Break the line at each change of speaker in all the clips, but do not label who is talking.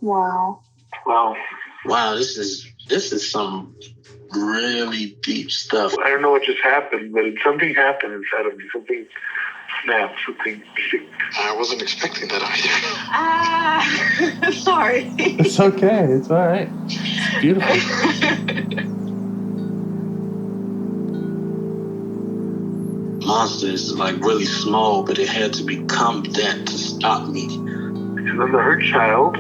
Wow.
Wow, this is some really deep stuff.
I don't know what just happened, but something happened inside of me. Something snapped, something sick.
I wasn't expecting that
either. Sorry.
It's okay. It's all right. It's beautiful.
Monster is like really small, but it had to become that to stop me.
And then the hurt child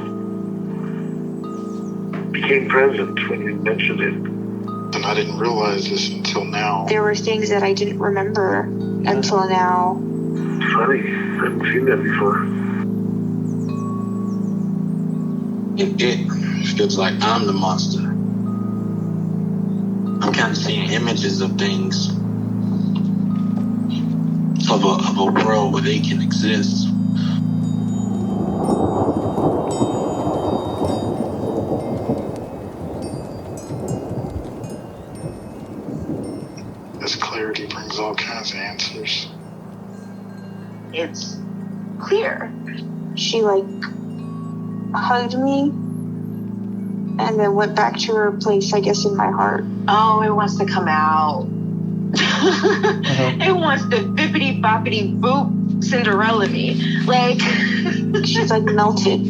became present when you mentioned it.
And I didn't realize this until now.
There were things that I didn't remember until now.
Funny, I haven't seen that before.
It feels like I'm the monster. I'm kind of seeing images of things, of a world where they can exist. This clarity brings all kinds of answers.
It's clear. She hugged me and then went back to her place, I guess, in my heart. Oh, it wants to come out. It wants to bippity boppity boop Cinderella me. She's melted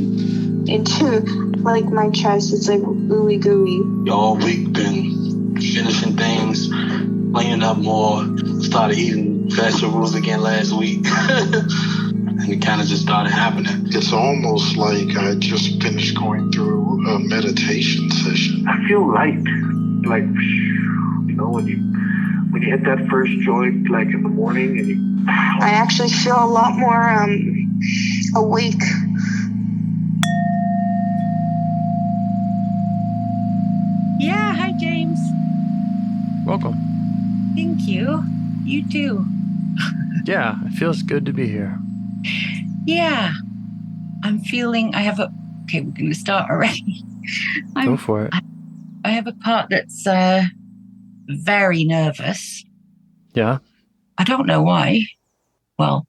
into my chest. It's ooey gooey.
All week been finishing things, cleaning up more, started eating vegetables again last week. And it kind of just started happening. It's almost like I just finished going through a meditation session.
I feel light. When you hit that first joint, in the morning, and
I actually feel a lot more awake.
Yeah, hi James.
Welcome.
Thank you. You too.
Yeah, it feels good to be here.
Yeah. I'm feeling okay, we're going to start already.
Go for it.
I have a part that's very nervous.
Yeah?
I don't know why. Well,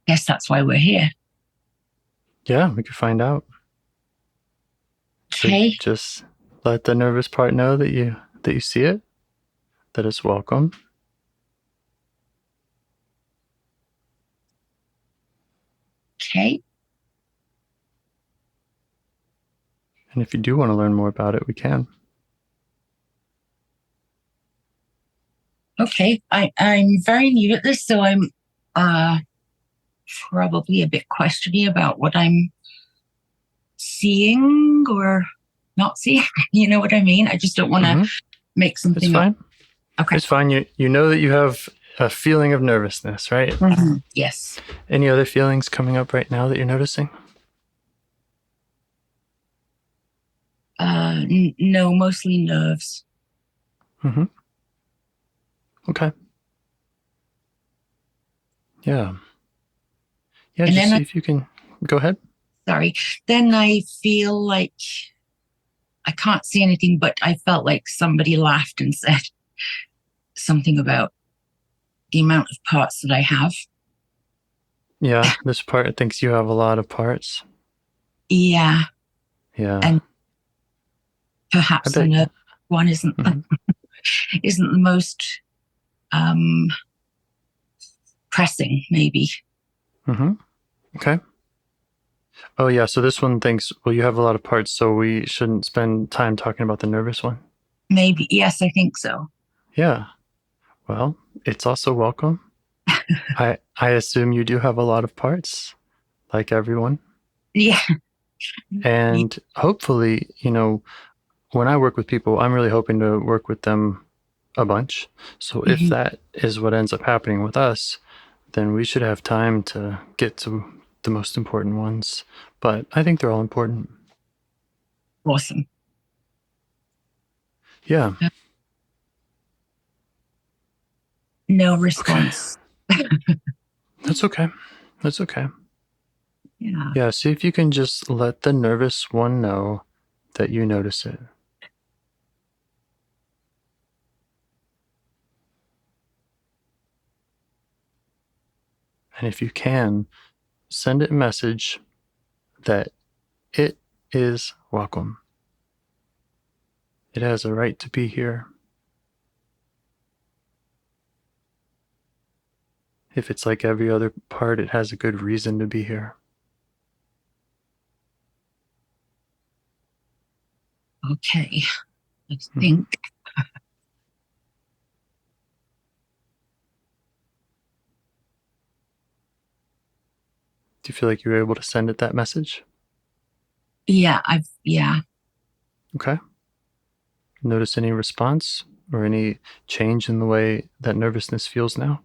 guess that's why we're here.
Yeah, we could find out.
Okay.
So just let the nervous part know that you see it, that it's welcome.
Okay.
And if you do want to learn more about it, we can.
Okay. I'm very new at this, so I'm probably a bit questioning about what I'm seeing or not seeing. You know what I mean? I just don't want to make something
It's fine.
Up. Okay.
It's fine. You know that you have a feeling of nervousness, right?
Mm-hmm. Yes.
Any other feelings coming up right now that you're noticing?
No, mostly nerves.
Mm-hmm. Okay. Yeah. Yeah,
and
just see if you can... Go ahead.
Sorry. Then I feel like I can't see anything, but I felt like somebody laughed and said something about the amount of parts that I have.
Yeah, this part thinks you have a lot of parts.
Yeah.
Yeah.
And perhaps the one isn't isn't the most pressing, maybe.
Mm-hmm. Okay. Oh, yeah. So this one thinks, well, you have a lot of parts, so we shouldn't spend time talking about the nervous one.
Maybe. Yes, I think so.
Yeah. Well, it's also welcome. I assume you do have a lot of parts, like everyone.
Yeah.
And hopefully, when I work with people, I'm really hoping to work with them a bunch. So if that is what ends up happening with us, then we should have time to get to the most important ones. But I think they're all important.
Awesome.
Yeah.
No response.
Okay. That's okay. That's okay.
Yeah.
Yeah, see if you can just let the nervous one know that you notice it. And if you can, send it a message that it is welcome. It has a right to be here. If it's like every other part, it has a good reason to be here.
Okay, I think.
Do you feel like you were able to send it that message?
Yeah,
Okay. Notice any response or any change in the way that nervousness feels now?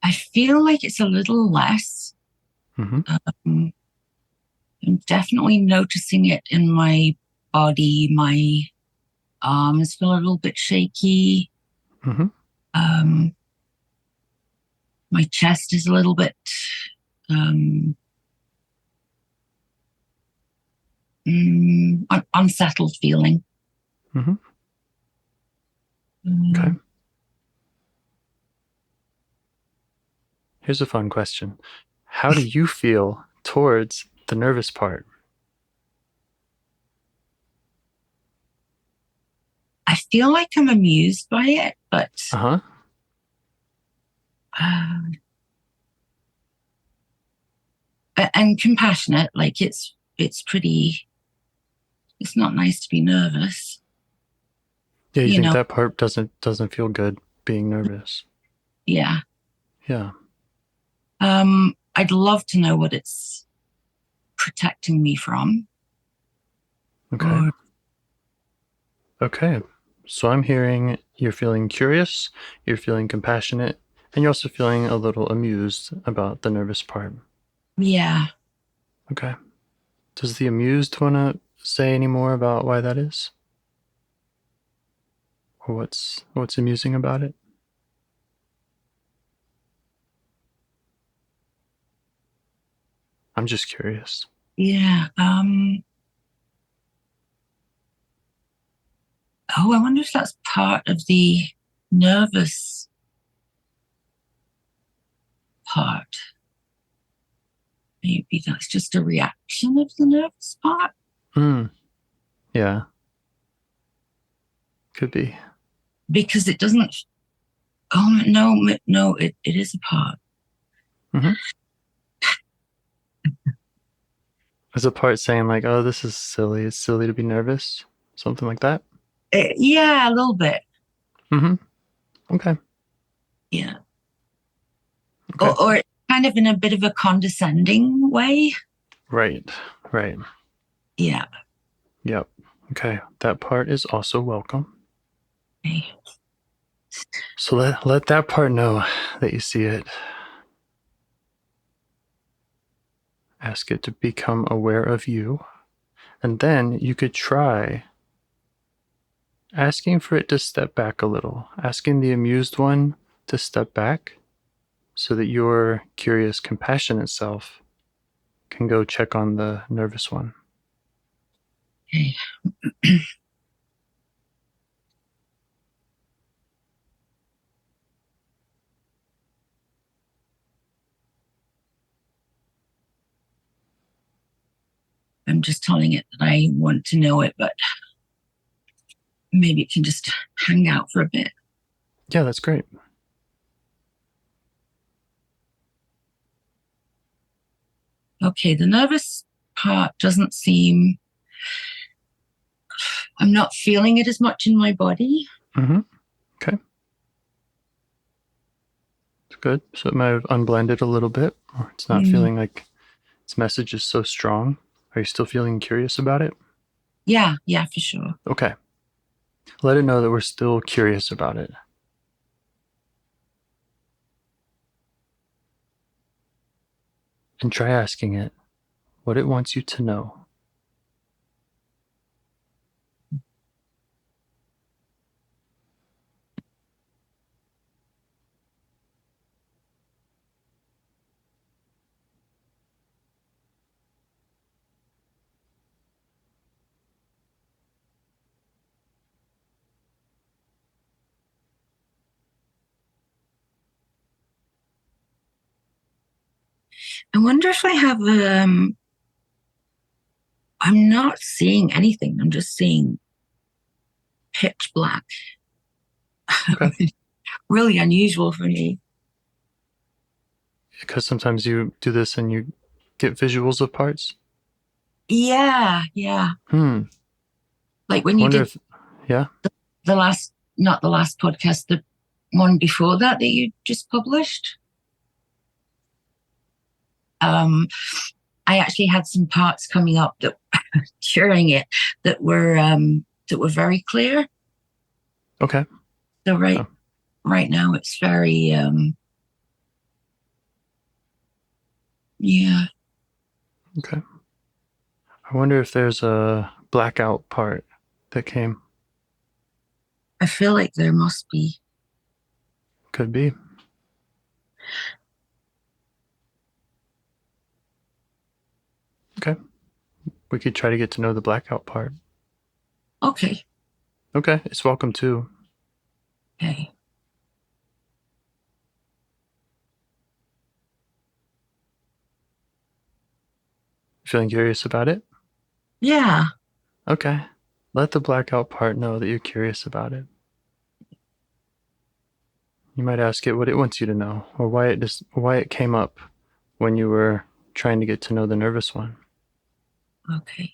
I feel like it's a little less.
Mm-hmm.
I'm definitely noticing it in my body. My arms feel a little bit shaky.
Mm-hmm.
My chest is a little bit unsettled feeling.
Mm-hmm. Okay. Here's a fun question. How do you feel towards the nervous part?
I feel like I'm amused by it, but
Uh-huh.
and compassionate. Like it's pretty. It's not nice to be nervous.
Yeah, you think that part doesn't feel good, being nervous?
Yeah.
Yeah.
I'd love to know what it's protecting me from.
Okay. Okay. So I'm hearing you're feeling curious, you're feeling compassionate, and you're also feeling a little amused about the nervous part.
Yeah.
Okay. Does the amused want to say any more about why that is? Or what's amusing about it? I'm just curious.
Yeah. Oh, I wonder if that's part of the nervous part. Maybe that's just a reaction of the nervous part.
Yeah. Could be.
Because it doesn't. Oh no! It is a part.
Mm-hmm. Is a part saying like, "Oh, this is silly. It's silly to be nervous," something like that?
Yeah, a little bit.
Mm-hmm. Okay.
Yeah.
Okay.
Or kind of in a bit of a condescending way.
Right. Right.
Yeah.
Yep. Okay. That part is also welcome.
Okay.
So let that part know that you see it. Ask it to become aware of you. And then you could try asking for it to step back a little, asking the amused one to step back so that your curious, compassionate self can go check on the nervous one.
Okay. I'm just telling it that I want to know it, but maybe it can just hang out for a bit.
Yeah, that's great.
Okay, the nervous part doesn't seem, I'm not feeling it as much in my body.
Mm-hmm. Okay. It's good. So it might have unblended a little bit, or it's not feeling like its message is so strong. Are you still feeling curious about it?
Yeah, for sure.
Okay. Let it know that we're still curious about it. And try asking it what it wants you to know.
I wonder if I have I'm not seeing anything. I'm just seeing pitch black.
Okay.
Really unusual for me.
Because sometimes you do this and you get visuals of parts.
Yeah. Like when you did the last, not the last podcast, the one before that you just published. I actually had some parts coming up that during it that were very clear.
Okay.
So right now it's very yeah.
Okay. I wonder if there's a blackout part that came.
I feel like there must be.
Could be. Okay. We could try to get to know the blackout part.
Okay.
Okay. It's welcome too.
Okay.
Feeling curious about it?
Yeah.
Okay. Let the blackout part know that you're curious about it. You might ask it what it wants you to know, or why it came up when you were trying to get to know the nervous one.
Okay.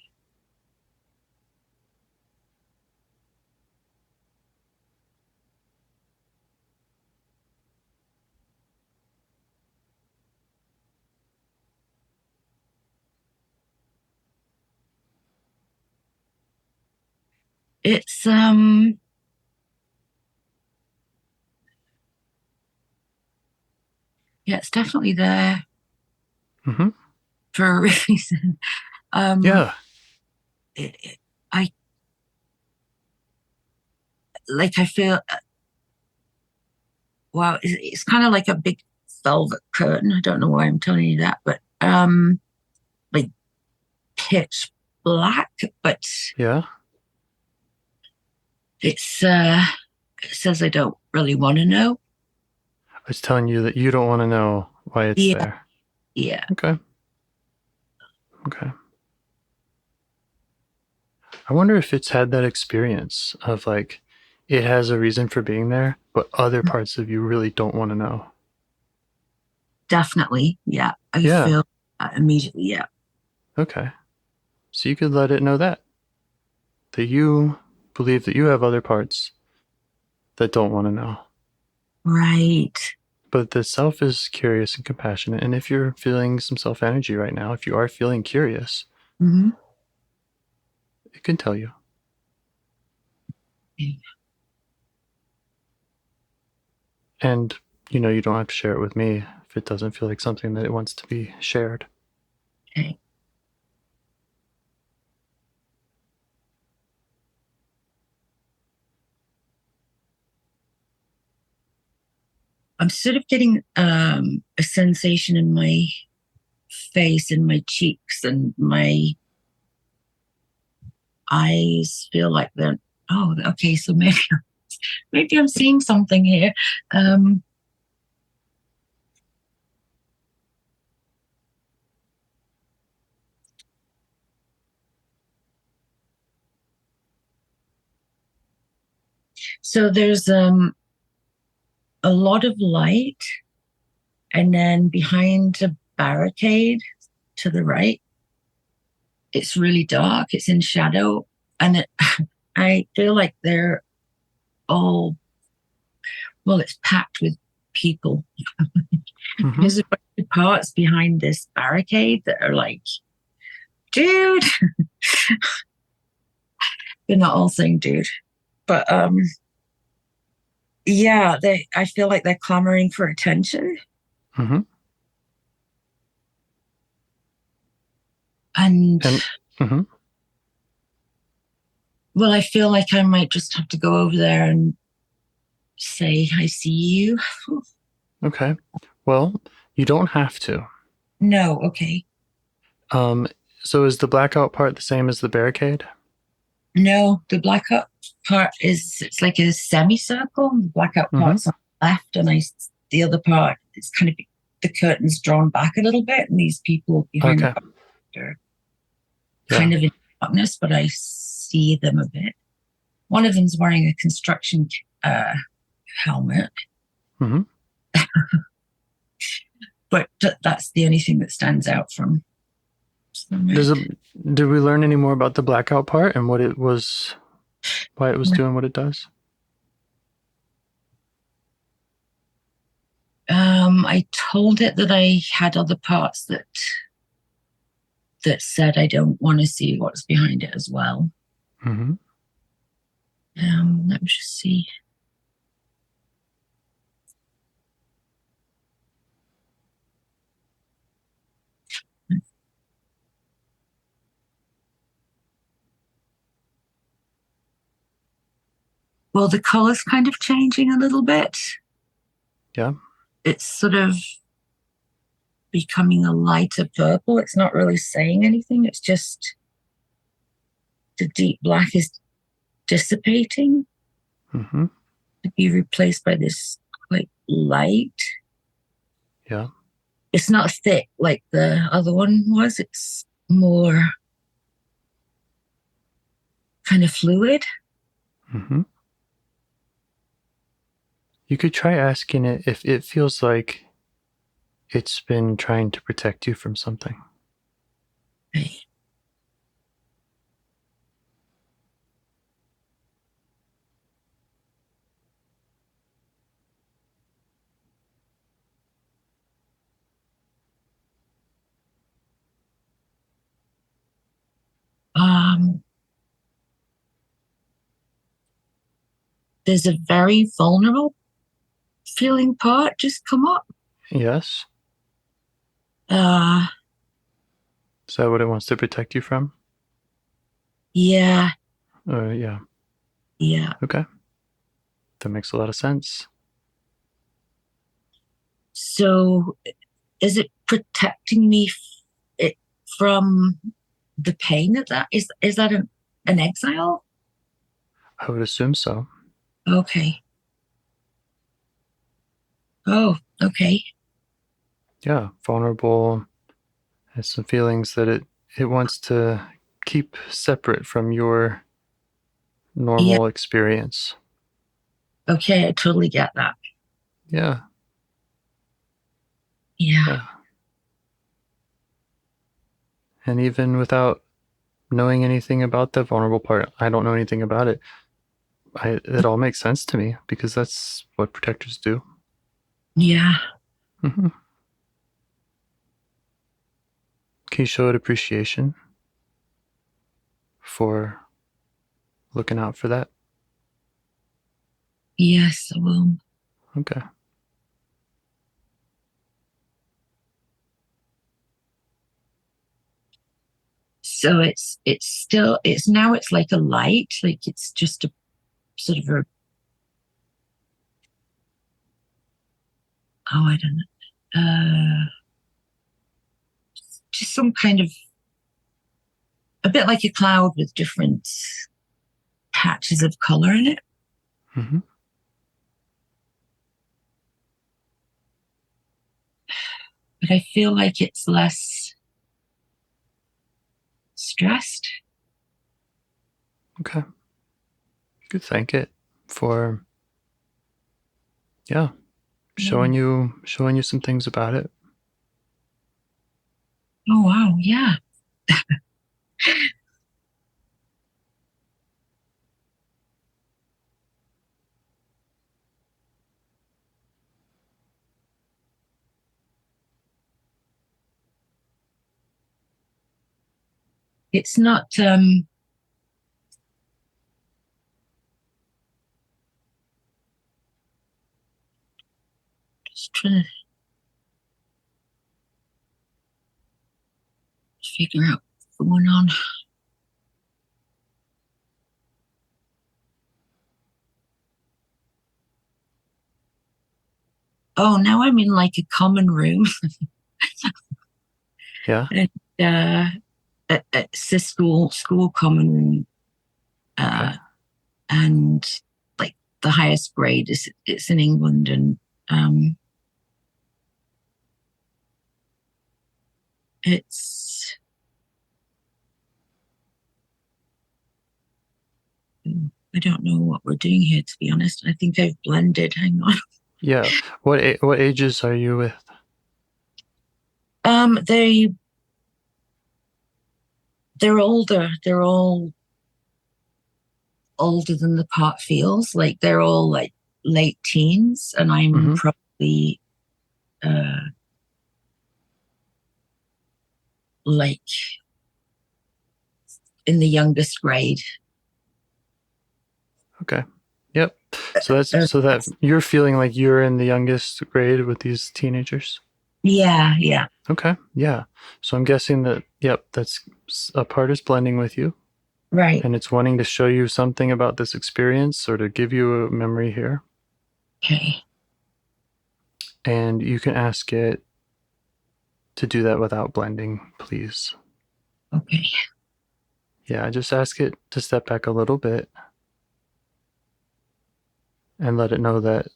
It's yeah, it's definitely there for a reason.
Yeah.
I feel wow, it's kind of like a big velvet curtain. I don't know why I'm telling you that, but like pitch black, but
yeah,
it says I don't really want to know.
It's telling you that you don't want to know why it's there.
Yeah.
Okay. I wonder if it's had that experience of like, it has a reason for being there, but other parts of you really don't want to know.
Definitely. Yeah. I feel immediately. Yeah.
Okay. So you could let it know that you believe that you have other parts that don't want to know.
Right.
But the self is curious and compassionate. And if you're feeling some self energy right now, if you are feeling curious, it can tell you.
Okay.
And, you don't have to share it with me if it doesn't feel like something that it wants to be shared.
Okay. I'm sort of getting a sensation in my face and my cheeks, and my eyes feel like they're, oh, okay, so maybe I'm seeing something here. So there's a lot of light, and then behind a barricade to the right, it's really dark. It's in shadow, and I feel like they're all, well, it's packed with people. There's a bunch of parts behind this barricade that are like, dude. They're not all saying dude, but yeah, I feel like they're clamoring for attention. And well, I feel like I might just have to go over there and say, I see you.
Okay. Well, you don't have to.
No, okay.
So is the blackout part the same as the barricade?
No, the blackout part it's like a semicircle. The blackout part's on the left, and the other part is kind of the curtains drawn back a little bit, and these people behind the bar are kind of in darkness, but I see them a bit. One of them's wearing a construction helmet.
Mm-hmm.
But that's the only thing that stands out from it.
Did we learn any more about the blackout part and what it was, why it was doing what it does?
I told it that I had other parts that said I don't want to see what's behind it as well.
Mm-hmm.
Let me just see. Well, the color's kind of changing a little bit.
Yeah.
It's sort of becoming a lighter purple. It's not really saying anything. It's just the deep black is dissipating
Mm-hmm.
to be replaced by this quite light.
Yeah.
It's not thick like the other one was. It's more kind of fluid.
Mm-hmm. You could try asking it if it feels like it's been trying to protect you from something.
Right. There's a very vulnerable feeling part just come up.
Yes.
Uh,
Is that what it wants to protect you from?
yeah.
Yeah.
Yeah.
Okay. That makes a lot of sense.
So is it protecting me from the pain of that? Is that an exile?
I would assume so.
Okay. Oh, okay.
Yeah. Vulnerable. Has some feelings that it wants to keep separate from your normal experience.
Okay, I totally get that.
Yeah.
Yeah.
And even without knowing anything about the vulnerable part, I don't know anything about it. It all makes sense to me because that's what protectors do.
Yeah.
Mm-hmm. Can you show it appreciation for looking out for that?
Yes, I will.
Okay.
So it's now it's like a light, like it's just a sort of a, I don't know, just some kind of, a bit like a cloud with different patches of color in it.
Mm-hmm.
But I feel like it's less stressed.
Okay. You could thank it for showing you some things about it.
Oh wow, yeah. It's not just trying to figure out what's going on. Oh, now I'm in like a common room.
Yeah.
And it's a school common room.
Okay.
And like the highest grade is it's in England, and It's I don't know what we're doing here, to be honest. I think I've blended. Hang on.
Yeah. What ages are you with?
They're older. They're all older than the part feels. Like they're all like late teens, and I'm probably like in the youngest grade.
Okay. Yep. So that you're feeling like you're in the youngest grade with these teenagers?
Yeah.
Okay. Yeah. So I'm guessing that, yep, that's a part is blending with you.
Right.
And it's wanting to show you something about this experience or to give you a memory here.
Okay.
And you can ask it to do that without blending, please.
Okay.
Yeah, just ask it to step back a little bit and let it know that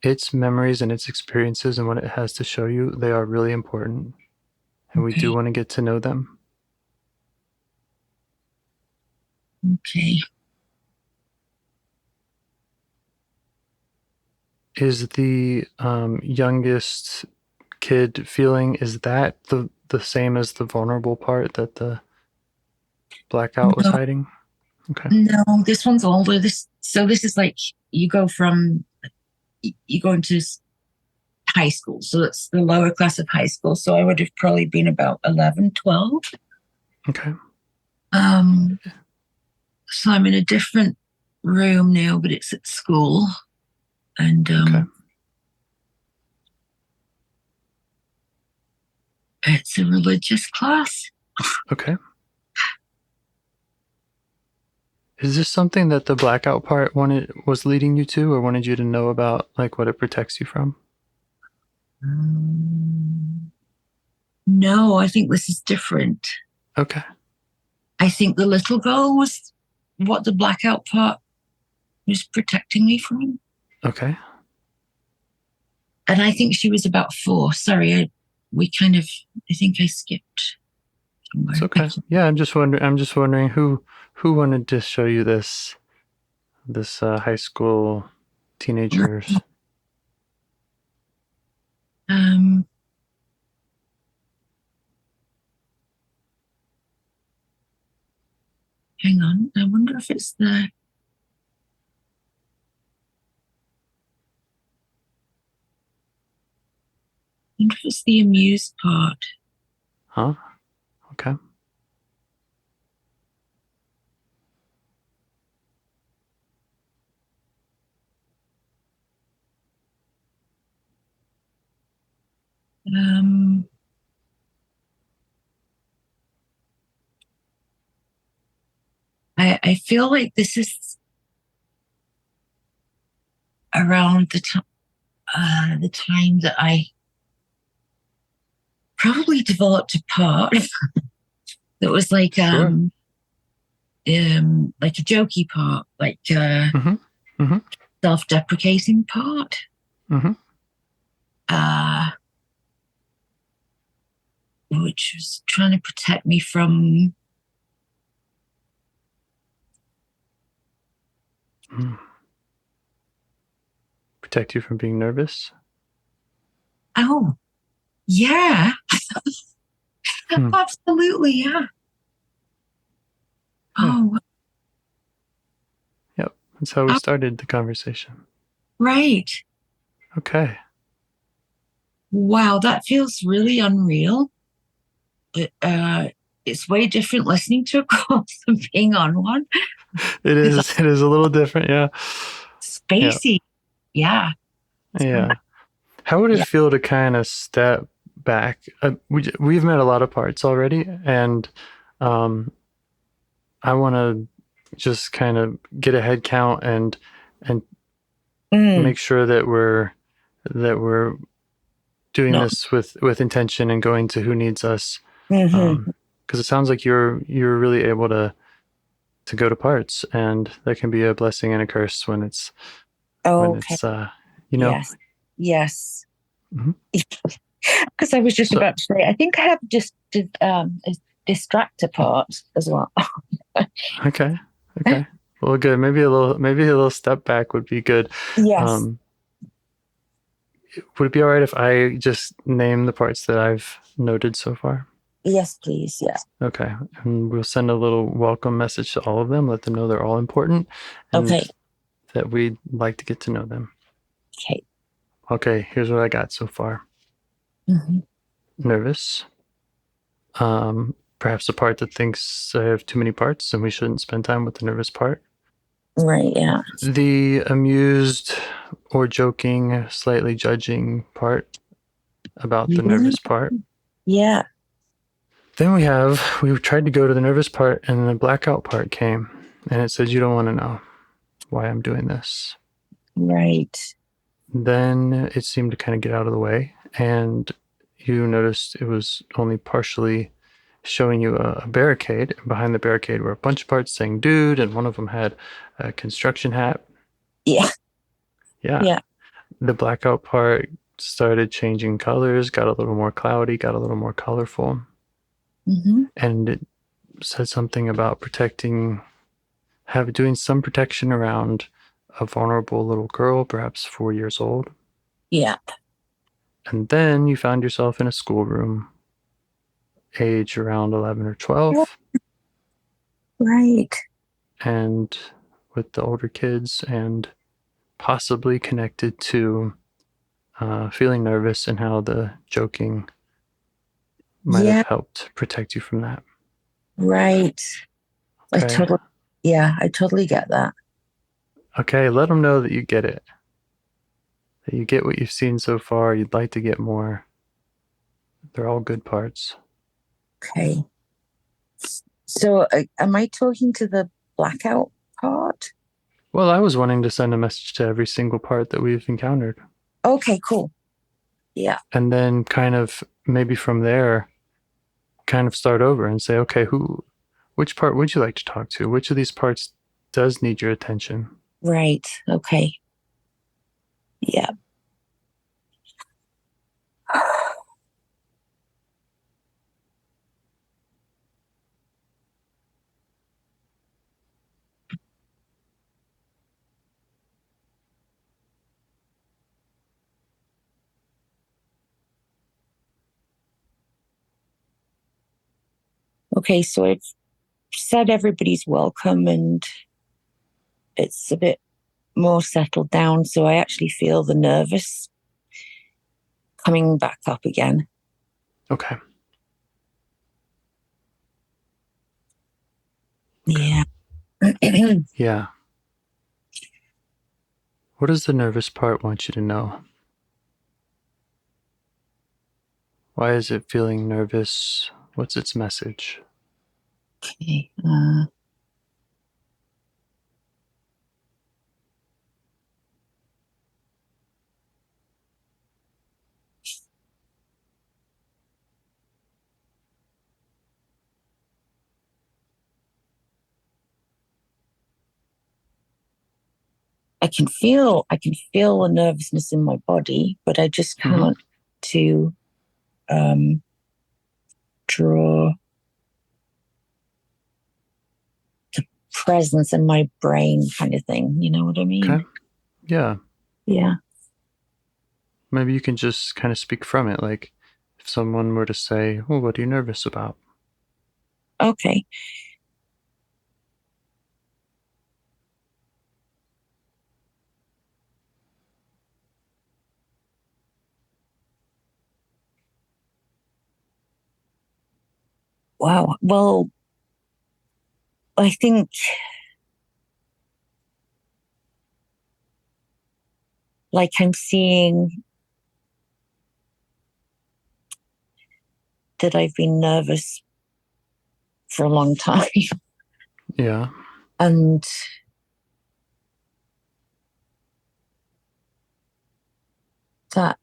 its memories and its experiences and what it has to show you, they are really important. And we do want to get to know them.
Okay.
Is the youngest kid feeling, is that the same as the vulnerable part that the blackout was hiding? Okay.
No, this one's older. This is like you go into high school. So it's the lower class of high school. So I would have probably been about 11, 12.
Okay.
So I'm in a different room now, but it's at school. And
okay.
It's a religious class.
Okay. Is this something that the blackout part was leading you to, or wanted you to know about, like what it protects you from?
No, I think this is different.
Okay.
I think the little girl was what the blackout part was protecting me from.
Okay.
And I think she was about 4. Sorry, I think I skipped somewhere.
It's okay. Yeah, I'm just wondering who wanted to show you this high school teenagers.
Hang on. I wonder if it's the... I wonder if it's the amused part.
Huh? Okay.
I feel like this is around the time that I probably developed a part that was like
Sure.
like a jokey part, like self-deprecating part. Which was trying to protect me from
protect you from being nervous.
Oh, yeah. Absolutely, yeah. Oh,
yep. That's how we started the conversation.
Right.
Okay.
Wow, that feels really unreal. It's way different listening to a call than being on one.
It is a little different, yeah.
Spacey. Yeah.
Yeah. How would it feel to kind of step back? We've met a lot of parts already, and I want to just kind of get a head count and make sure that we're doing this with intention and going to who needs us. Because it sounds like you're really able to go to parts, and that can be a blessing and a curse when it's
Yes.
you know.
Yes. Because I was just about to say, I think I have just a distractor part as well.
Okay. Well, good. Maybe a little step back would be good.
Yes.
Would it be all right if I just name the parts that I've noted so far?
Yes, please. Yeah.
Okay. And we'll send a little welcome message to all of them, let them know they're all important and
Okay.
that we'd like to get to know them.
Okay.
Okay, here's what I got so far.
Mm-hmm.
Nervous. Perhaps a part that thinks I have too many parts and we shouldn't spend time with the nervous part.
Right, yeah.
The amused or joking, slightly judging part about the nervous part.
Yeah.
Then we tried to go to the nervous part and the blackout part came and it says, you don't want to know why I'm doing this.
Right.
Then it seemed to kind of get out of the way and you noticed it was only partially showing you a barricade. Behind the barricade were a bunch of parts saying dude, and one of them had a construction hat.
Yeah.
Yeah. The blackout part started changing colors, got a little more cloudy, got a little more colorful.
Mm-hmm.
And it said something about doing some protection around a vulnerable little girl, perhaps 4 years old.
Yeah.
And then you found yourself in a schoolroom, age around 11 or 12.
Right.
And with the older kids and possibly connected to feeling nervous and how the joking might have helped protect you from that.
Right.
Okay.
I totally get that.
Okay, let them know that you get it. That you get what you've seen so far. You'd like to get more. They're all good parts.
Okay. So am I talking to the blackout part?
Well, I was wanting to send a message to every single part that we've encountered.
Okay, cool. Yeah.
And then kind of maybe from there, kind of start over and say, okay, which part would you like to talk to? Which of these parts does need your attention?
Right. Okay. Yeah. Okay, so I've said everybody's welcome and it's a bit more settled down. So I actually feel the nervous coming back up again.
Okay.
Yeah.
Yeah. What does the nervous part want you to know? Why is it feeling nervous? What's its message?
Okay. I can feel the nervousness in my body, but I just can't to draw the presence in my brain kind of thing. You know what I mean?
Okay. Yeah.
Yeah.
Maybe you can just kind of speak from it. Like if someone were to say, well, what are you nervous about?
Okay. Wow. Well, I think like I'm seeing that I've been nervous for a long time.
Yeah.
And that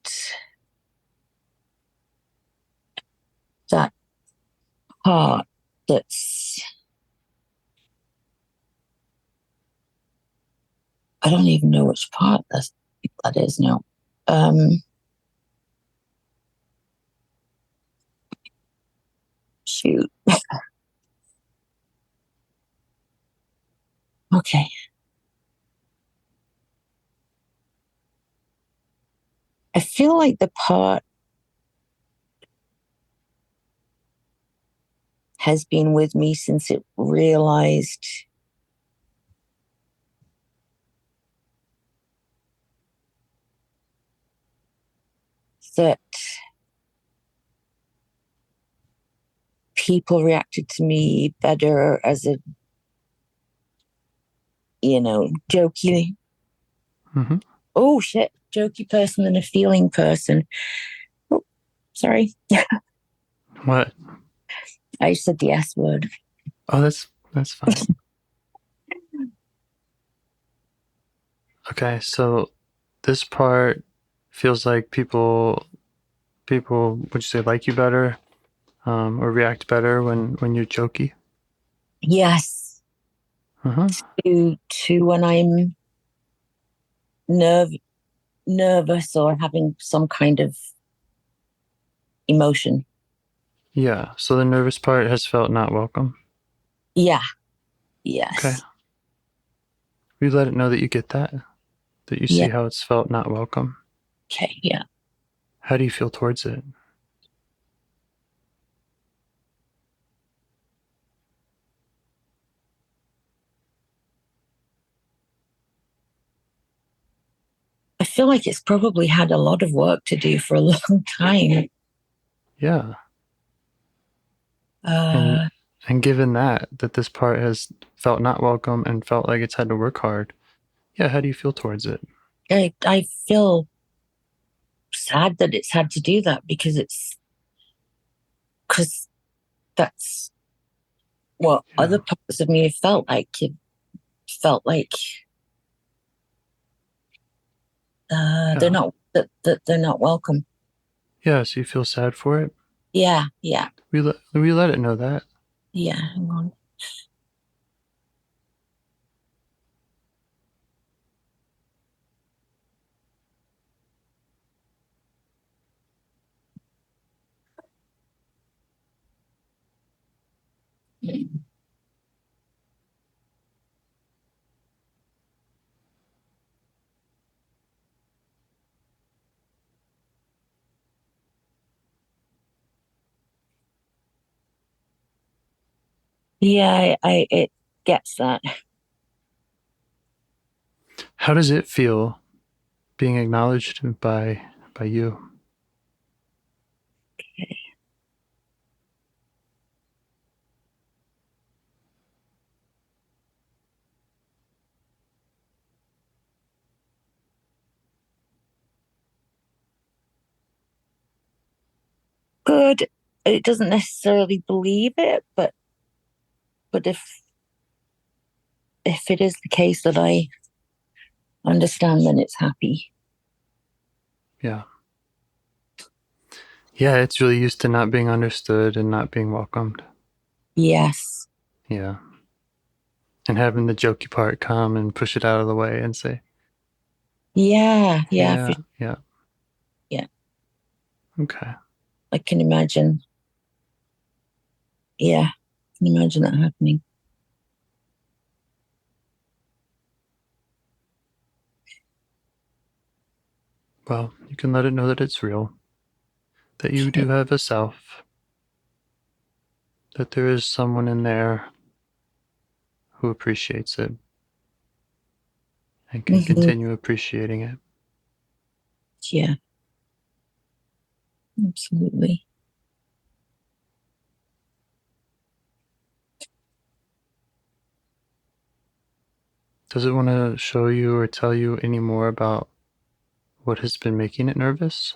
part that's, I don't even know which part that is now. Shoot. Okay. I feel like the part has been with me since it realized that people reacted to me better as a, jokey.
Mm-hmm.
Oh, shit. Jokey person than a feeling person. Oh, sorry.
What?
I said the S word.
Oh, that's fine. Okay, so this part feels like people would you say like you better, or react better when you're jokey?
Yes.
Uh-huh.
To when I'm nervous or having some kind of emotion.
Yeah. So the nervous part has felt not welcome.
Yeah. Yes.
Okay. We let it know that you get that you see
Yeah.
how it's felt not welcome.
Okay. Yeah.
How do you feel towards it?
I feel like it's probably had a lot of work to do for a long time.
Yeah. And given that this part has felt not welcome and felt like it's had to work hard, yeah, how do you feel towards it?
I feel sad that it's had to do that because that's what other parts of me have felt like. It felt like they're not that they're not welcome.
Yeah, so you feel sad for it?
Yeah, yeah.
We let it know that.
Yeah, hang on. Yeah, it gets that.
How does it feel being acknowledged by you?
Good. It doesn't necessarily believe it, but if it is the case that I understand, then it's happy.
Yeah. Yeah, it's really used to not being understood and not being welcomed.
Yes.
Yeah. And having the jokey part come and push it out of the way and say,
Yeah.
yeah. Okay.
I can imagine. Yeah, I can imagine that happening.
Well, you can let it know that it's real, that you do have a self, that there is someone in there who appreciates it and can continue appreciating it.
Yeah, absolutely.
Does it want to show you or tell you any more about what has been making it nervous?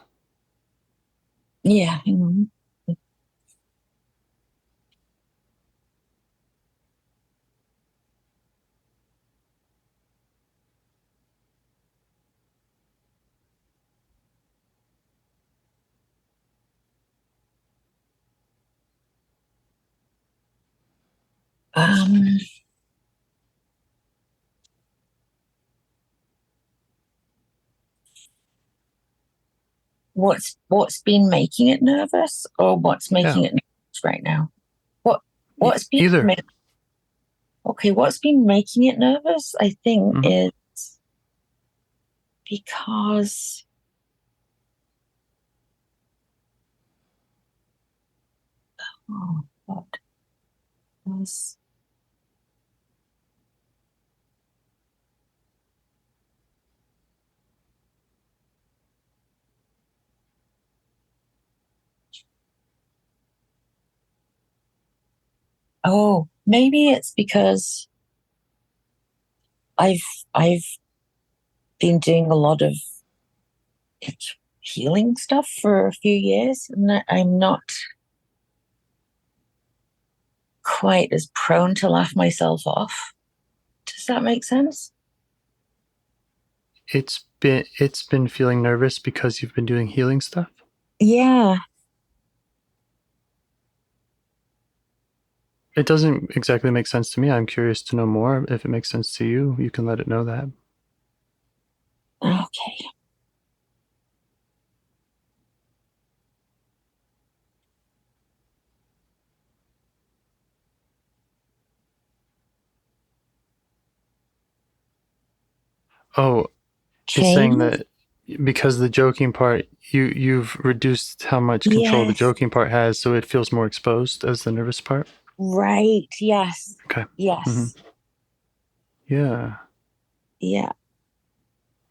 Yeah, hang on. What's been making it nervous, or what's making it nervous right now? What's been
either.
What's been making it nervous, I think,
Mhm.
is because God. Yes. Oh, maybe it's because I've been doing a lot of healing stuff for a few years, and I'm not quite as prone to laugh myself off. Does that make sense?
It's been feeling nervous because you've been doing healing stuff.
Yeah.
It doesn't exactly make sense to me. I'm curious to know more. If it makes sense to you, you can let it know that.
Okay.
Oh, it's saying that because the joking part, you've reduced how much control the joking part has, so it feels more exposed as the nervous part.
Right. Yes.
Okay.
Yes.
Mm-hmm. Yeah.
Yeah.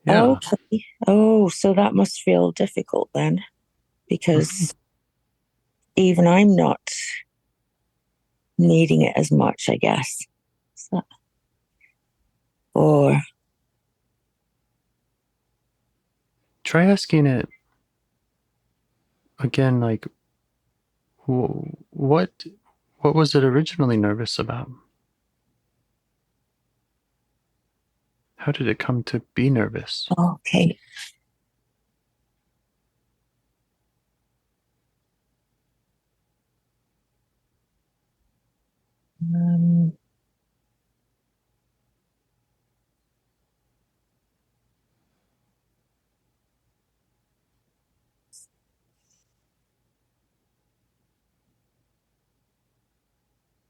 Yeah.
Okay. Oh, so that must feel difficult then, because even I'm not needing it as much, I guess. So, or
Try asking it again, like, what was it originally nervous about? How did it come to be nervous?
okay. Um,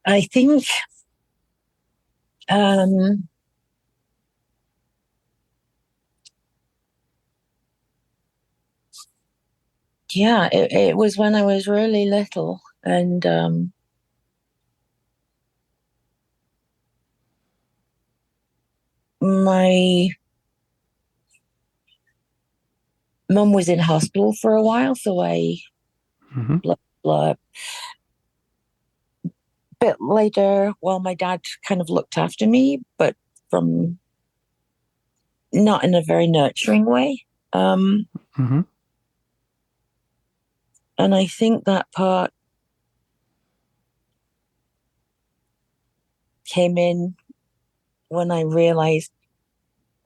I think yeah, it was when I was really little, and my mum was in hospital for a while, so I
Mm-hmm.
blah blah. Bit later, well, my dad kind of looked after me, but from not in a very nurturing way.
Mm-hmm.
And I think that part came in when I realized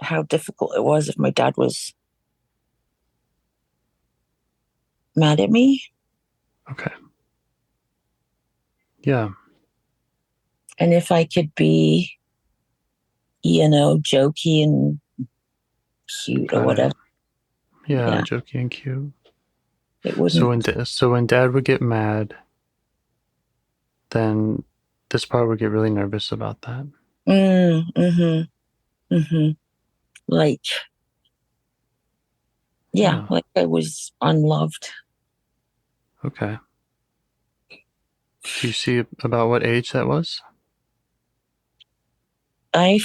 how difficult it was if my dad was mad at me.
Okay. Yeah.
And if I could be, jokey and cute or whatever.
Yeah, jokey and cute.
It wouldn't.
So when Dad would get mad, then this part would get really nervous about that.
Like, like I was unloved.
Okay. Do you see about what age that was?
I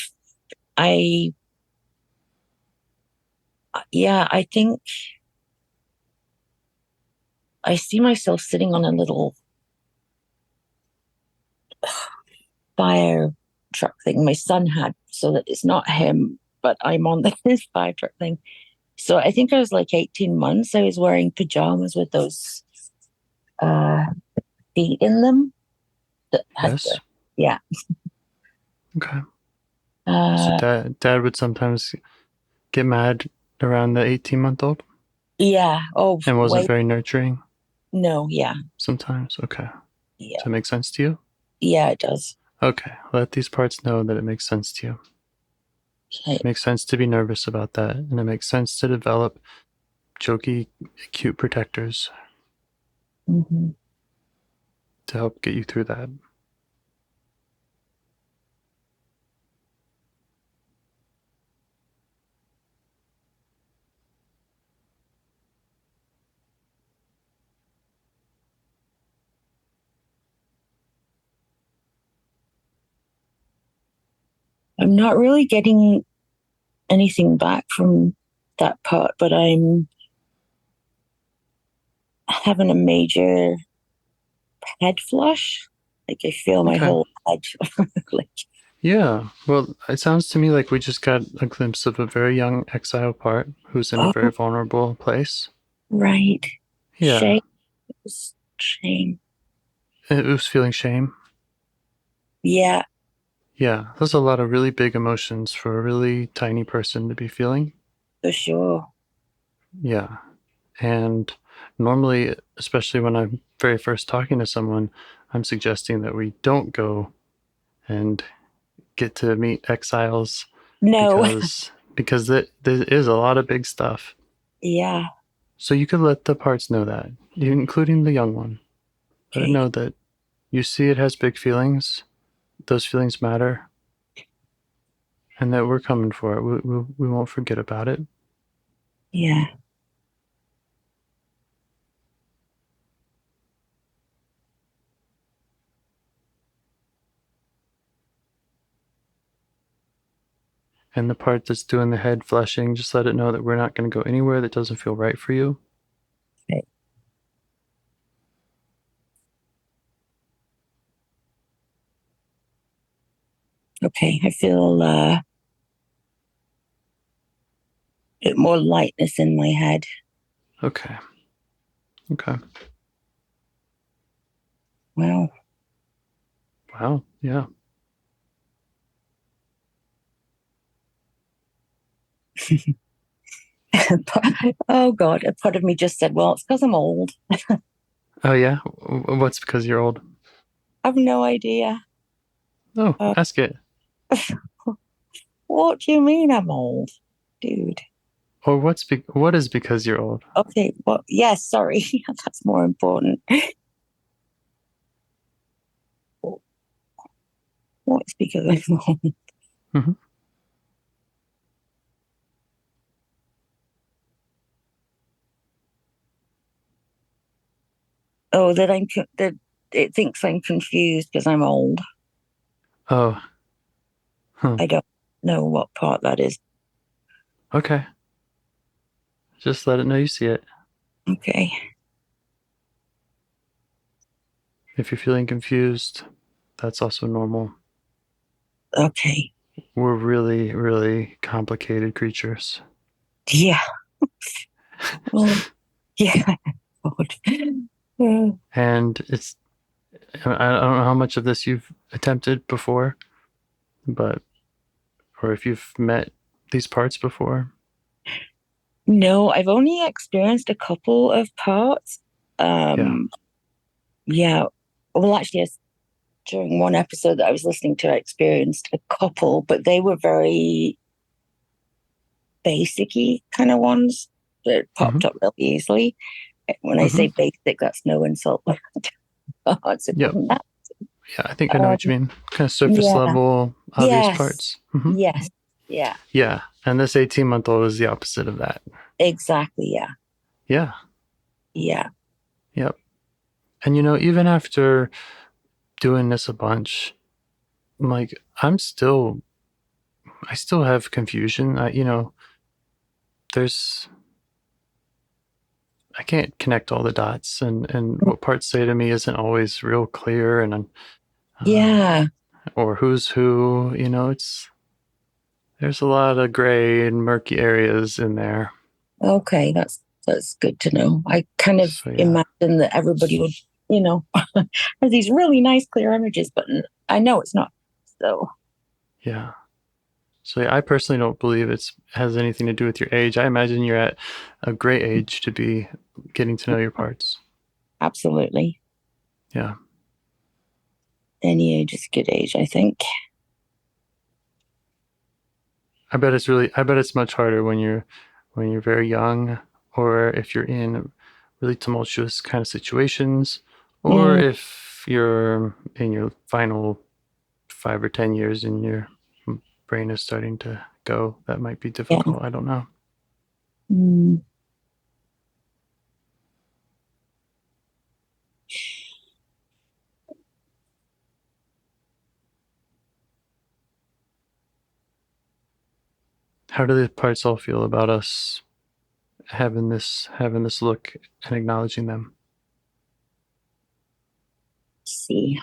think I see myself sitting on a little fire truck thing my son had, so that it's not him, but I'm on this fire truck thing. So I think I was like 18 months. I was wearing pajamas with those feet in them. That had
Yes.
yeah.
Okay. So dad would sometimes get mad around the 18-month-old?
Yeah. Oh,
and wasn't very nurturing?
No, yeah.
Sometimes? Okay.
Yeah.
Does that make sense to you?
Yeah, it does.
Okay. Let these parts know that it makes sense to you.
Okay.
It makes sense to be nervous about that, and it makes sense to develop jokey, cute protectors
Mm-hmm.
to help get you through that.
I'm not really getting anything back from that part, but I'm having a major head flush. Like I feel my
Okay.
whole head. Like,
Yeah. Well, it sounds to me like we just got a glimpse of a very young exile part who's in a very
oh,
vulnerable place.
right.
Yeah.
Shame. Shame.
It was feeling shame.
Yeah,
Yeah. There's a lot of really big emotions for a really tiny person to be feeling.
for sure.
Yeah. And normally, especially when I'm very first talking to someone, I'm suggesting that we don't go and get to meet exiles
No.
because there is a lot of big stuff.
Yeah.
So you could let the parts know that, including the young one. Let it
Okay.
know that you see it has big feelings. Those feelings matter, and that we're coming for it. We won't forget about it.
Yeah.
And the part that's doing the head flushing, just let it know that we're not going to go anywhere that doesn't feel right for you.
Okay. Okay. I feel bit more lightness in my head.
Okay. Okay.
Wow.
Wow. Yeah.
Oh God, a part of me just said, well, it's because I'm old.
Oh yeah. What's because you're old?
I've no idea.
Oh, ask it.
What do you mean I'm old? Dude.
Or what is because you're old?
Okay, well, yes, sorry. That's more important. What's because I'm old?
Mm-hmm.
Oh, that it thinks I'm confused because I'm old.
Oh. Huh.
I don't know what part that is.
Okay. Just let it know you see it.
Okay.
If you're feeling confused, that's also normal.
Okay.
We're really, really complicated creatures.
Yeah. Well, yeah. God.
And I don't know how much of this you've attempted before, but, or if you've met these parts before.
No, I've only experienced a couple of parts.
Yeah.
Yeah. Well, actually, during one episode that I was listening to, I experienced a couple, but they were very basic-y kind of ones that
Mm-hmm.
popped up really easily. When I
Mm-hmm.
say basic, that's no insult. It's a
Yep.
good nap.
Yeah, I think I know what you mean. Kind of surface
Yeah.
level, obvious
Yes.
parts. Mm-hmm.
Yes. Yeah.
Yeah. And this 18-month-old is the opposite of that.
Exactly. Yeah.
Yeah.
Yeah.
Yep. And even after doing this a bunch, like I still have confusion. There's I can't connect all the dots, and what parts say to me isn't always real clear, and
Yeah.
or who's who. There's a lot of gray and murky areas in there.
Okay. That's good to know. I kind of
So yeah,
imagine that everybody would, have these really nice clear images, but I know it's not. So
yeah. So yeah, I personally don't believe it has anything to do with your age. I imagine you're at a great age to be getting to know your parts.
absolutely.
Yeah.
Any age is a good age, I think.
I bet it's much harder when you're very young, or if you're in really tumultuous kind of situations, or
Mm,
if you're in your final 5 or 10 years and your brain is starting to go. That might be
yeah.
difficult. I don't know.
Mm.
How do the parts all feel about us having this look and acknowledging them?
Let's see.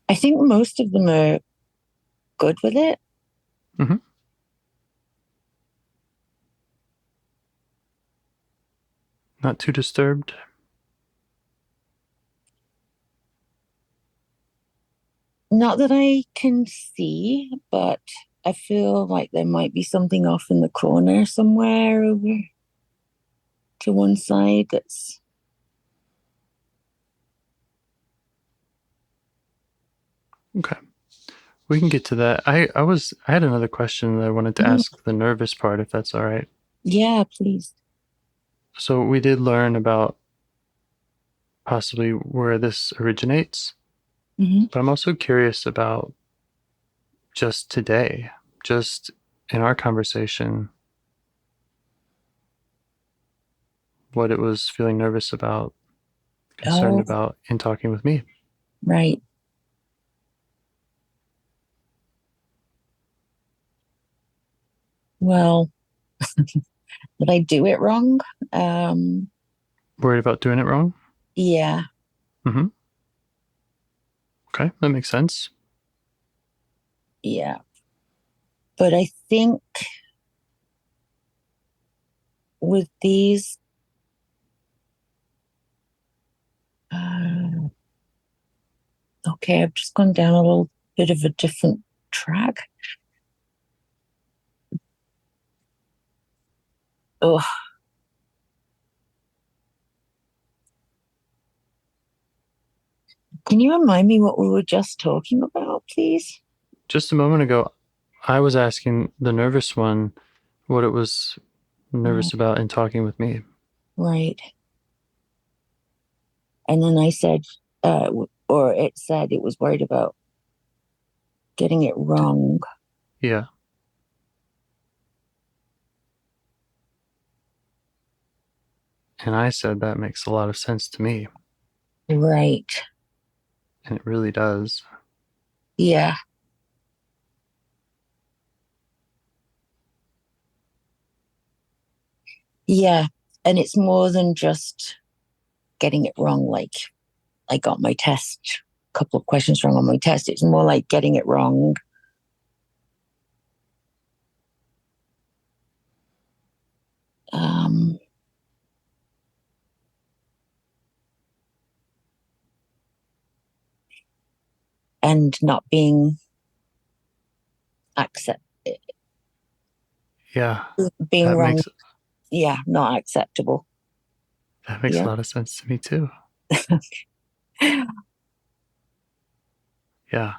I think most of them are good with it.
Mm-hmm. Not too disturbed?
Not that I can see, but I feel like there might be something off in the corner somewhere over to one side that's...
Okay. We can get to that. I had another question that I wanted to ask the nervous part, if that's all right.
Yeah, please.
So we did learn about possibly where this originates, but I'm also curious about just today, just in our conversation, what it was feeling nervous about, concerned about in talking with me.
Right. Well, did I do it wrong?
Worried about doing it wrong?
Yeah.
Mm-hmm. Okay, that makes sense.
Yeah. But I think with these, okay, I've just gone down a little bit of a different track. Oh. Can you remind me what we were just talking about, please?
Just a moment ago, I was asking the nervous one what it was nervous about in talking with me.
Right. And then I said, or it said it was worried about getting it wrong.
Yeah. And I said that makes a lot of sense to me.
Right.
And it really does.
Yeah. Yeah. And it's more than just getting it wrong. Like I got my test, a couple of questions wrong on my test. It's more like getting it wrong. And not being
Yeah.
being
that
wrong. Yeah, not acceptable.
That makes a lot of sense to me too. Yeah.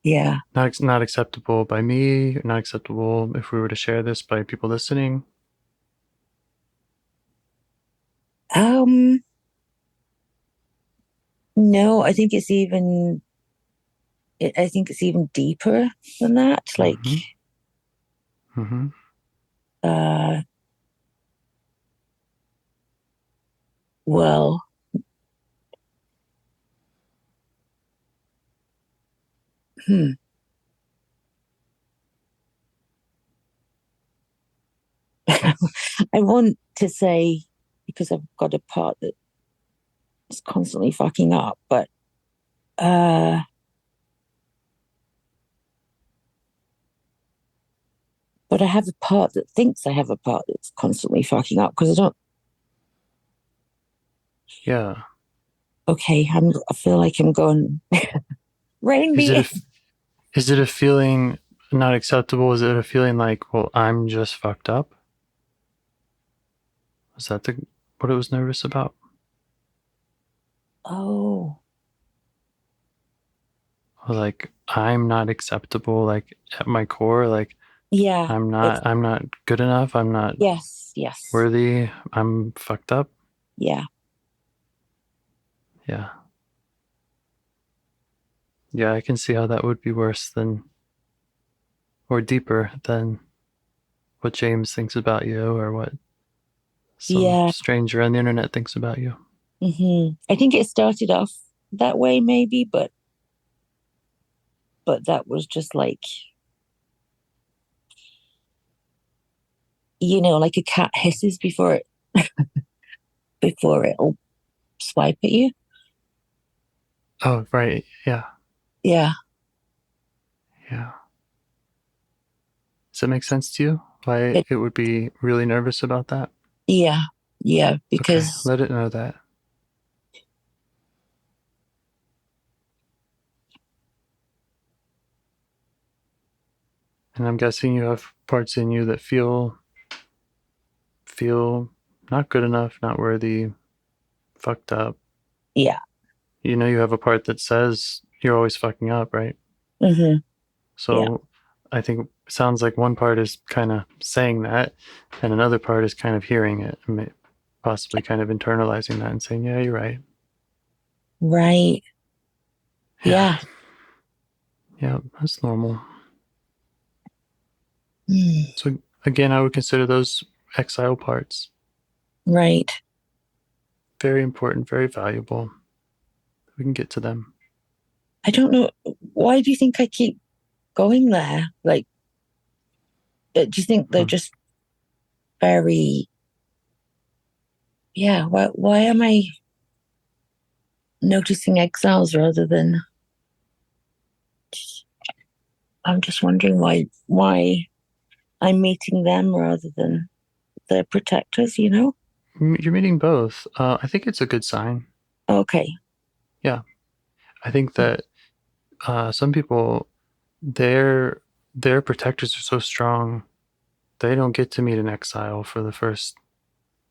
Yeah.
Not acceptable by me, not acceptable if we were to share this by people listening.
No, I think it's even deeper than that. Like,
Mm-hmm.
Well, I want to say, because I've got a part that is constantly fucking up, but I have a part that thinks I have a part that's constantly fucking up because I don't.
Yeah.
Okay, I feel like I'm going. Rein me in.
Is it a feeling not acceptable? Is it a feeling like, well, I'm just fucked up? Was that what it was nervous about?
Oh.
Like, I'm not acceptable, like at my core, like,
yeah,
I'm not good enough. I'm not
yes
worthy. I'm fucked up.
Yeah.
Yeah. Yeah, I can see how that would be worse than, or deeper than what James thinks about you or what some stranger on the internet thinks about you.
I think it started off that way maybe, but but that was just like, like a cat hisses before it'll swipe at you.
Oh, right. Yeah.
Yeah.
Yeah. Does that make sense to you? Why it would be really nervous about that?
Yeah. Yeah. Because
okay, let it know that. And I'm guessing you have parts in you that feel not good enough, not worthy, fucked up.
Yeah.
You have a part that says you're always fucking up, right?
Mm-hmm.
So
yeah.
I think it sounds like one part is kind of saying that, and another part is kind of hearing it, and possibly kind of internalizing that and saying, yeah, you're right.
Right. Yeah.
Yeah, that's normal.
Mm.
So again, I would consider those exile parts.
Right.
Very important, very valuable. We can get to them.
I don't know. Why do you think I keep going there? Like, do you think they're just very... Yeah. Why am I noticing exiles rather than... I'm just wondering why I'm meeting them rather than the protectors,
You're meeting both. I think it's a good sign.
Okay.
Yeah. I think that some people, their protectors are so strong, they don't get to meet an exile for the first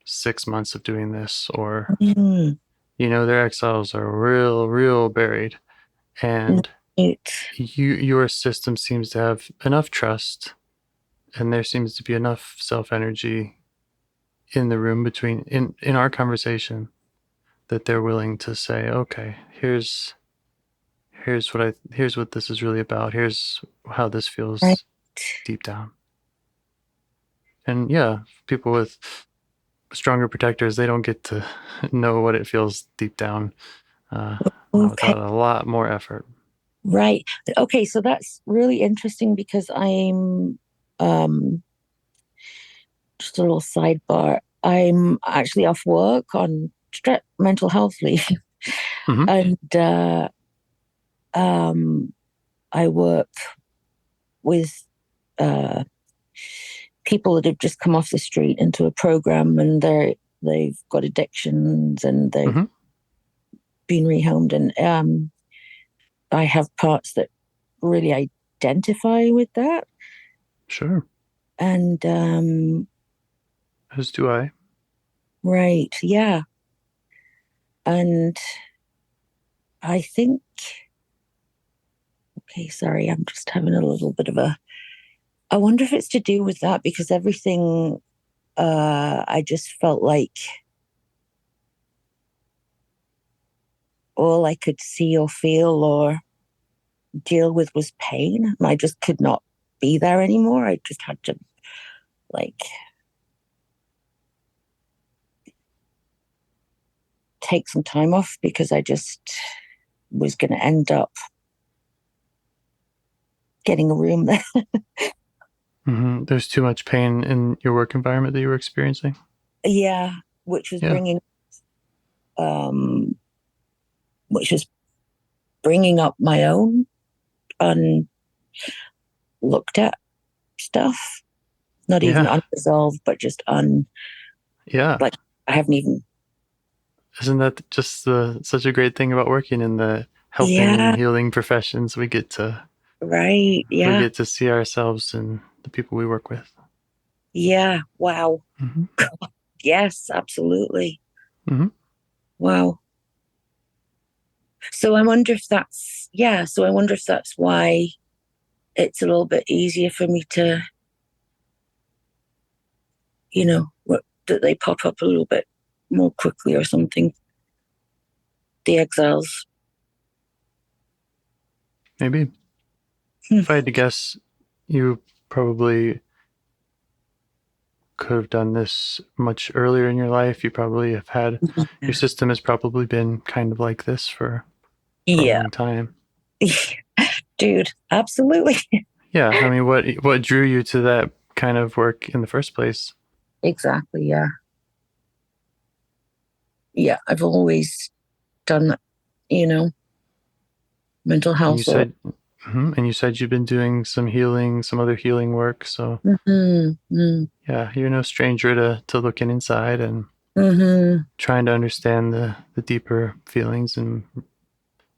6 months of doing this, or their exiles are real buried, and your system seems to have enough trust, and there seems to be enough self energy in the room between in our conversation that they're willing to say, okay, here's what this is really about. Here's how this feels deep down. And yeah, people with stronger protectors, they don't get to know what it feels deep down without a lot more effort.
Right. Okay, so that's really interesting because I'm just a little sidebar. I'm actually off work on mental health leave. And I work with people that have just come off the street into a program, and they've got addictions and they've been rehomed, and I have parts that really identify with that.
Sure.
And
as do I.
Right. Yeah. And I think, okay, sorry, I'm just having a little bit of I wonder if it's to do with that, because everything, I just felt like all I could see or feel or deal with was pain. I just could not be there anymore. I just had to, take some time off, because I just was going to end up getting a room there.
There's too much pain in your work environment that you were experiencing.
Yeah, which was bringing up my own unlooked at stuff, not even unresolved, but just like I haven't even.
Isn't that just such a great thing about working in the helping and healing professions? We get to we get to see ourselves in the people we work with.
Yeah. Wow. Yes, absolutely. Wow. So I wonder if that's why it's a little bit easier for me to, that they pop up a little bit more quickly or something. The exiles.
Maybe. If I had to guess, you probably could have done this much earlier in your life. You probably have had, your system has probably been kind of like this for a long time.
dude, absolutely.
Yeah. I mean, what drew you to that kind of work in the first place?
Exactly. Yeah. Yeah. I've always done that, mental
And
health
you
work.
said, and you said you've been doing some other healing work. So yeah, you're no stranger to looking inside and trying to understand the deeper feelings and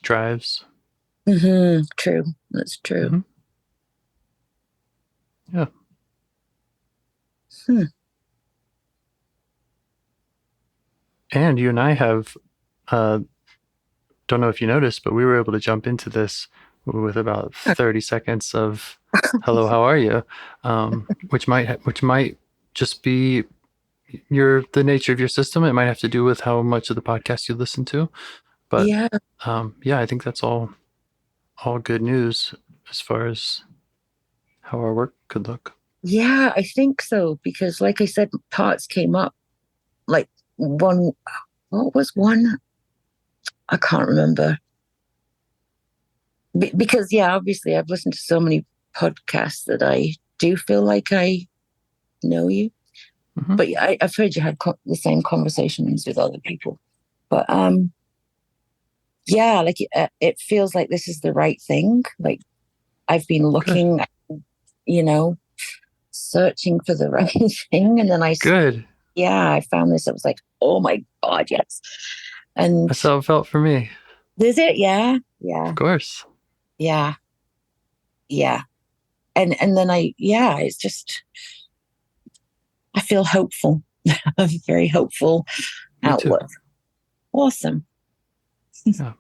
drives.
True. That's true.
Mm-hmm. Yeah. And you and I have, don't know if you noticed, but we were able to jump into this with about 30 seconds of hello, how are you? Which might just be the nature of your system. It might have to do with how much of the podcast you listen to. But
Yeah.
I think that's all good news as far as how our work could look.
Yeah, I think so. Because like I said, parts came up. Like what was one? I can't remember. Because, yeah, obviously I've listened to so many podcasts that I do feel like I know you.
Mm-hmm.
But yeah, I've heard you had the same conversations with other people. But yeah, like it feels like this is the right thing. Like I've been looking, searching for the right thing. And then I found this. I was like, oh my God, yes. And
that's how it felt for me.
Is it? Yeah. Yeah.
Of course.
Yeah. Yeah. And then it's just, I feel hopeful. A very hopeful outlook.
Too.
Awesome.
Yeah.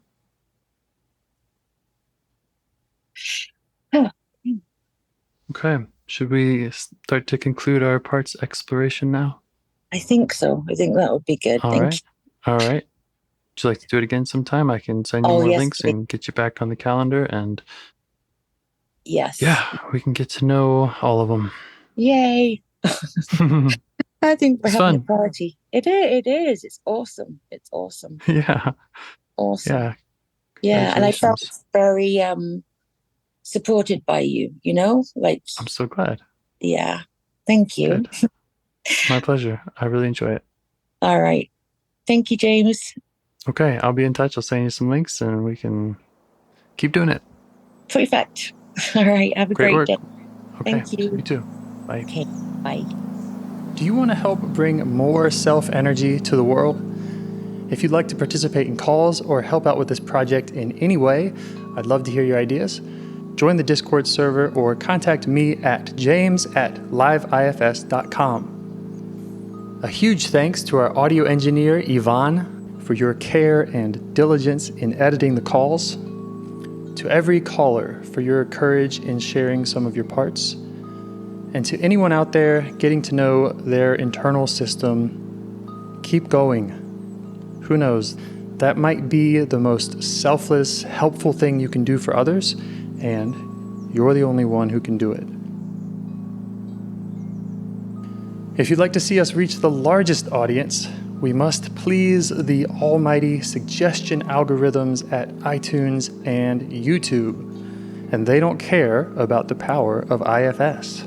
Okay. Should we start to conclude our parts exploration now?
I think so. I think that would be good.
All right. Would you like to do it again sometime? I can send you more links and get you back on the calendar. And
yes.
Yeah, we can get to know all of them.
Yay. I think we're having
fun.
a party. It is. It's awesome. It's awesome.
Yeah.
Awesome.
Yeah.
Yeah. And I felt very supported by you, like.
I'm so glad.
Yeah. Thank you.
Good. My pleasure. I really enjoy it.
All right. Thank you, James.
Okay. I'll be in touch. I'll send you some links and we can keep doing it.
Perfect. All right. Have a great day.
Okay.
Thank you.
You too. Bye.
Okay. Bye.
Do you want to help bring more self-energy to the world? If you'd like to participate in calls or help out with this project in any way, I'd love to hear your ideas. Join the Discord server or contact me at james@liveifs.com. A huge thanks to our audio engineer, Yvonne, for your care and diligence in editing the calls. To every caller for your courage in sharing some of your parts. And to anyone out there getting to know their internal system, keep going. Who knows? That might be the most selfless, helpful thing you can do for others, and you're the only one who can do it. If you'd like to see us reach the largest audience, we must please the almighty suggestion algorithms at iTunes and YouTube. And they don't care about the power of IFS.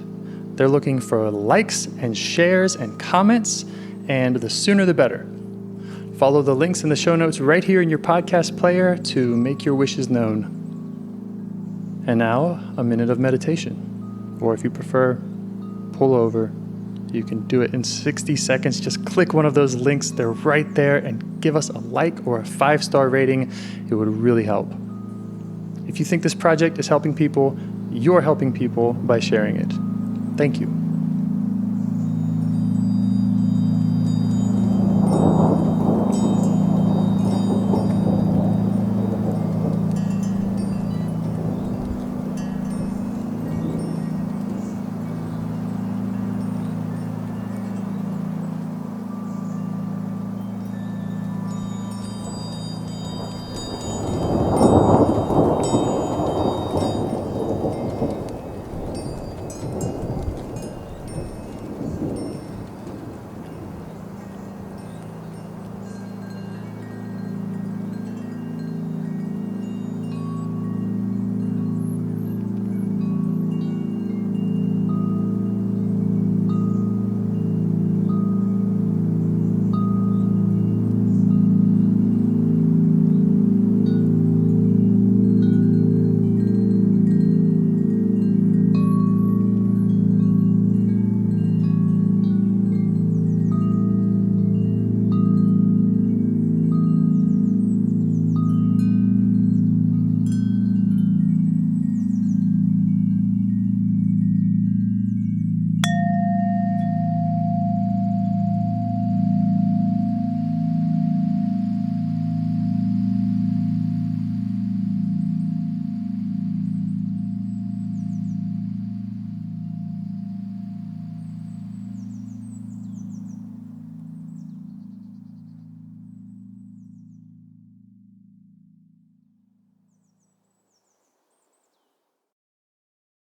They're looking for likes and shares and comments, and the sooner the better. Follow the links in the show notes right here in your podcast player to make your wishes known. And now, a minute of meditation. Or if you prefer, pull over. You can do it in 60 seconds. Just click one of those links. They're right there, and give us a like or a 5-star rating. It would really help. If you think this project is helping people, you're helping people by sharing it. Thank you.